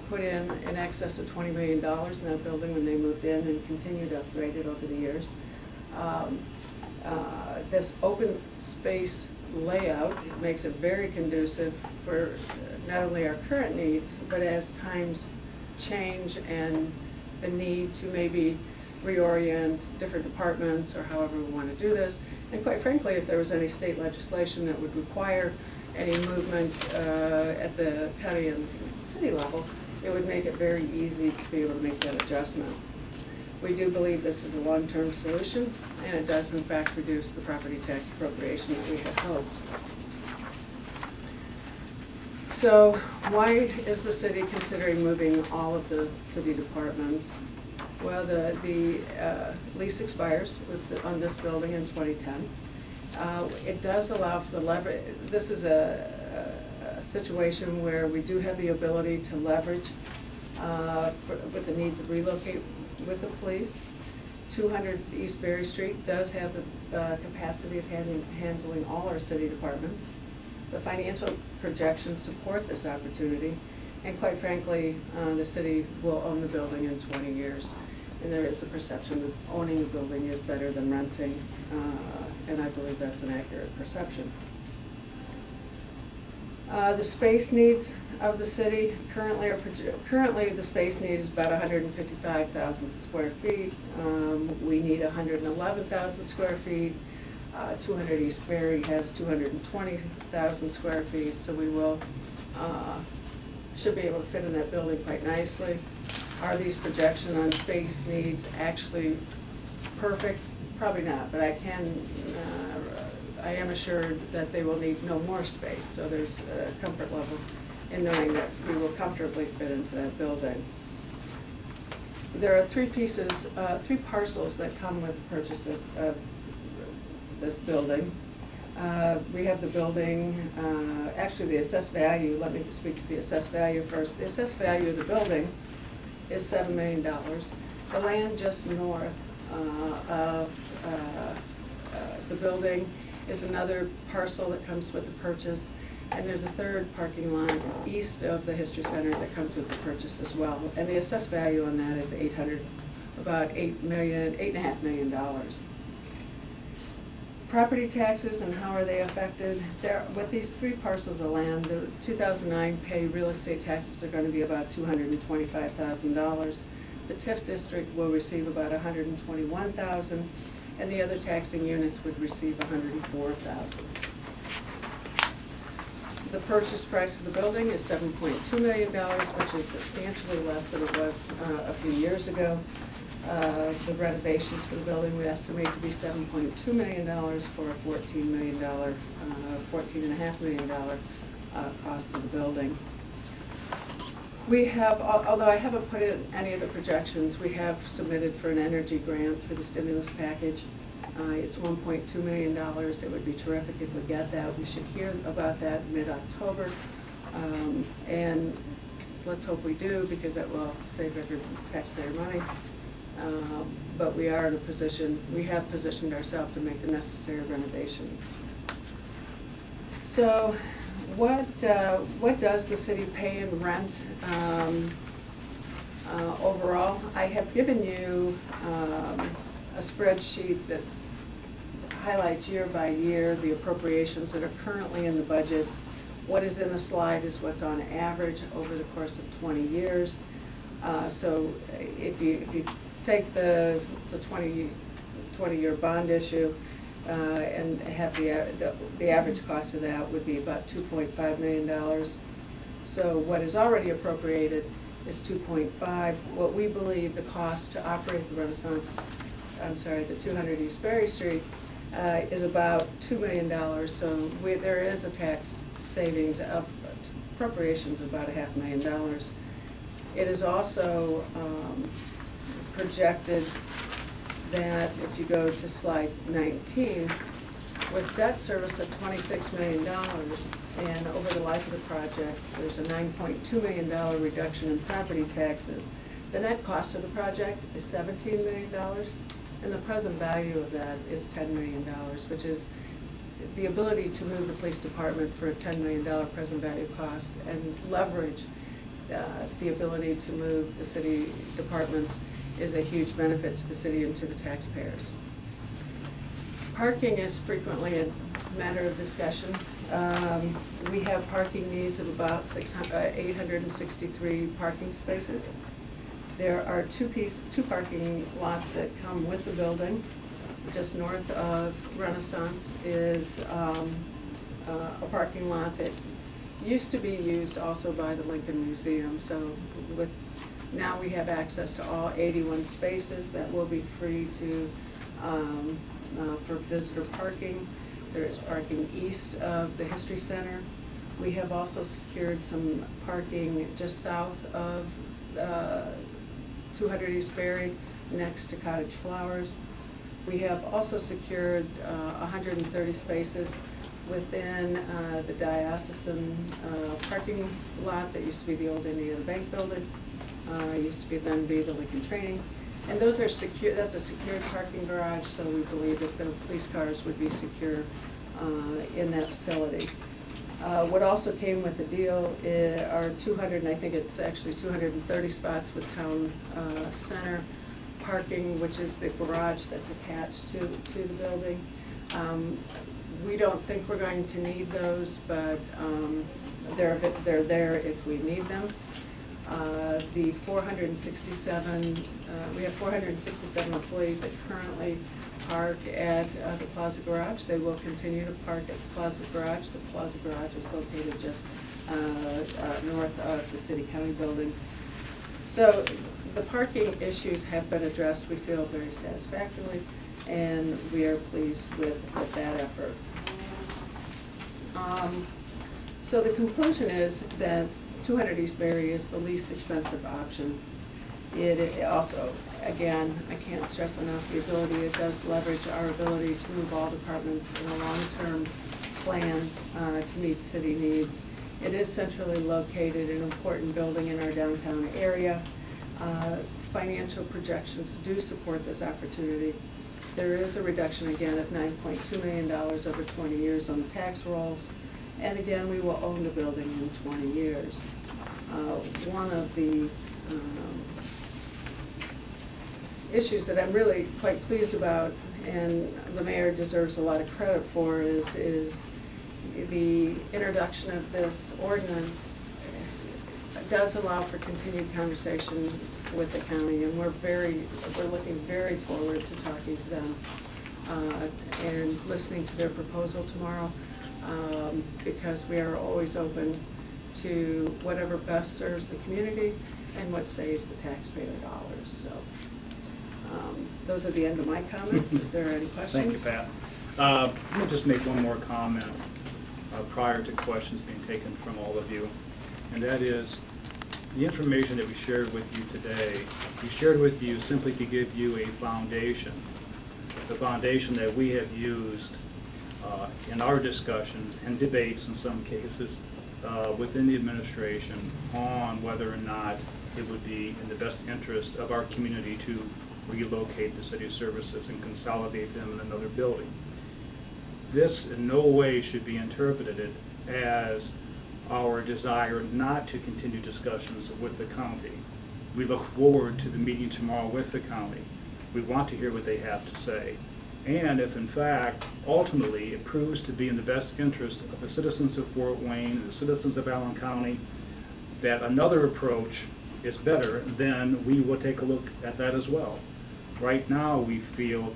put in excess of $20 million in that building when they moved in and continued to upgrade it over the years. This open space layout makes it very conducive for not only our current needs, but as times change and the need to maybe reorient different departments or however we want to do this. And quite frankly, if there was any state legislation that would require any movement at the county and city level, it would make it very easy to be able to make that adjustment. We do believe this is a long-term solution, and it does in fact reduce the property tax appropriation that we had hoped. So why is the city considering moving all of the city departments? Well, the lease expires on this building in 2010. It does allow for the leverage. This is a situation where we do have the ability to leverage with the need to relocate with the police. 200 East Berry Street does have the capacity of handling all our city departments. The financial projections support this opportunity, and quite frankly, the city will own the building in 20 years. And there is a perception that owning a building is better than renting, and I believe that's an accurate perception. The space needs of the city currently the space need is about 155,000 square feet. We need 111,000 square feet. 200 East Berry has 220,000 square feet, so we will should be able to fit in that building quite nicely. Are these projections on space needs actually perfect? Probably not, but I am assured that they will need no more space, so there's a comfort level in knowing that we will comfortably fit into that building. There are three parcels that come with the purchase of this building. We have the building, actually the assessed value, let me speak to the assessed value first. The assessed value of the building is $7 million. The land just north of the building is another parcel that comes with the purchase, and there's a third parking lot east of the History Center that comes with the purchase as well. And the assessed value on that is about $8.5 million. Property taxes and how are they affected? With these three parcels of land, the 2009 pay real estate taxes are going to be about $225,000. The TIF district will receive about $121,000, and the other taxing units would receive $104,000. The purchase price of the building is $7.2 million, which is substantially less than it was a few years ago. The renovations for the building we estimate to be $7.2 million for a $14.5 million cost of the building. We have, although I haven't put in any of the projections, we have submitted for an energy grant through the stimulus package. It's $1.2 million. It would be terrific if we get that. We should hear about that mid-October. And let's hope we do, because that will save every taxpayer money. But we are in a position, we have positioned ourselves to make the necessary renovations. So what does the city pay in rent overall? I have given you a spreadsheet that highlights year by year the appropriations that are currently in the budget. What is in the slide is what's on average over the course of 20 years. So if you take it's a 20-year bond issue, and have the average cost of that would be about $2.5 million. So what is already appropriated is 2.5. What we believe the cost to operate the the 200 East Berry Street is about $2 million. So there is a tax savings of appropriations of about $500,000. It is also projected that if you go to slide 19, with debt service of $26 million, and over the life of the project, there's a $9.2 million reduction in property taxes. The net cost of the project is $17 million, and the present value of that is $10 million, which is the ability to move the police department for a $10 million present value cost and leverage the ability to move the city departments is a huge benefit to the city and to the taxpayers. Parking is frequently a matter of discussion. We have parking needs of about 863 parking spaces. There are two parking lots that come with the building. Just north of Renaissance is a parking lot that used to be used also by the Lincoln Museum. So now we have access to all 81 spaces that will be free to for visitor parking. There is parking east of the History Center. We have also secured some parking just south of 200 East Berry next to Cottage Flowers. We have also secured 130 spaces within the diocesan parking lot that used to be the old Indiana Bank building. Used to then be the Lincoln Training. And those are secure. That's a secured parking garage, so we believe that the police cars would be secure in that facility. What also came with the deal are 200, and I think it's actually 230 spots with town center parking, which is the garage that's attached to the building. We don't think we're going to need those, but they're there if we need them. The 467, we have 467 employees that currently park at the Plaza Garage. They will continue to park at the Plaza Garage. The Plaza Garage is located just north of the City County building. So the parking issues have been addressed, we feel, very satisfactorily, and we are pleased with that effort. So the conclusion is that 200 East Berry is the least expensive option. It also, again, I can't stress enough the ability, it does leverage our ability to move all departments in a long-term plan to meet city needs. It is centrally located, an important building in our downtown area. Financial projections do support this opportunity. There is a reduction, again, of $9.2 million over 20 years on the tax rolls. And again, we will own the building in 20 years. One of the issues that I'm really quite pleased about, and the mayor deserves a lot of credit for, is the introduction of this ordinance does allow for continued conversation with the county, and we're looking very forward to talking to them and listening to their proposal tomorrow. Because we are always open to whatever best serves the community and what saves the taxpayer dollars. So those are the end of my comments. If there are any questions. Thank you, Pat. Let me just make one more comment prior to questions being taken from all of you, and that is the information that we shared with you today. We shared with you simply to give you a foundation, the foundation that we have used in our discussions and debates in some cases within the administration on whether or not it would be in the best interest of our community to relocate the city services and consolidate them in another building. This in no way should be interpreted as our desire not to continue discussions with the county. We look forward to the meeting tomorrow with the county. We want to hear what they have to say. And if in fact, ultimately, it proves to be in the best interest of the citizens of Fort Wayne and the citizens of Allen County, that another approach is better, then we will take a look at that as well. Right now, we feel,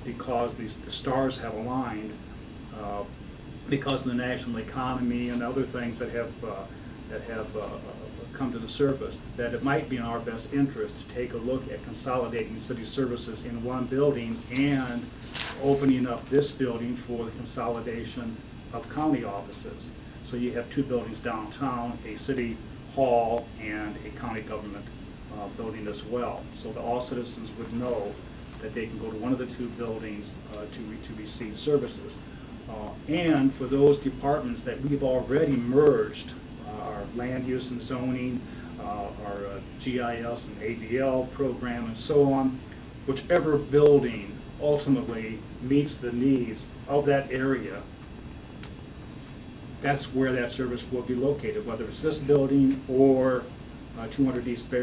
because the stars have aligned, because of the national economy and other things that have come to the surface, that it might be in our best interest to take a look at consolidating city services in one building and opening up this building for the consolidation of county offices. So you have two buildings downtown, a city hall and a county government building as well. So that all citizens would know that they can go to one of the two buildings to receive services. And for those departments that we've already merged, our land use and zoning, our GIS and ADL program and so on, whichever building ultimately meets the needs of that area, that's where that service will be located, whether it's this building or 200 East Bear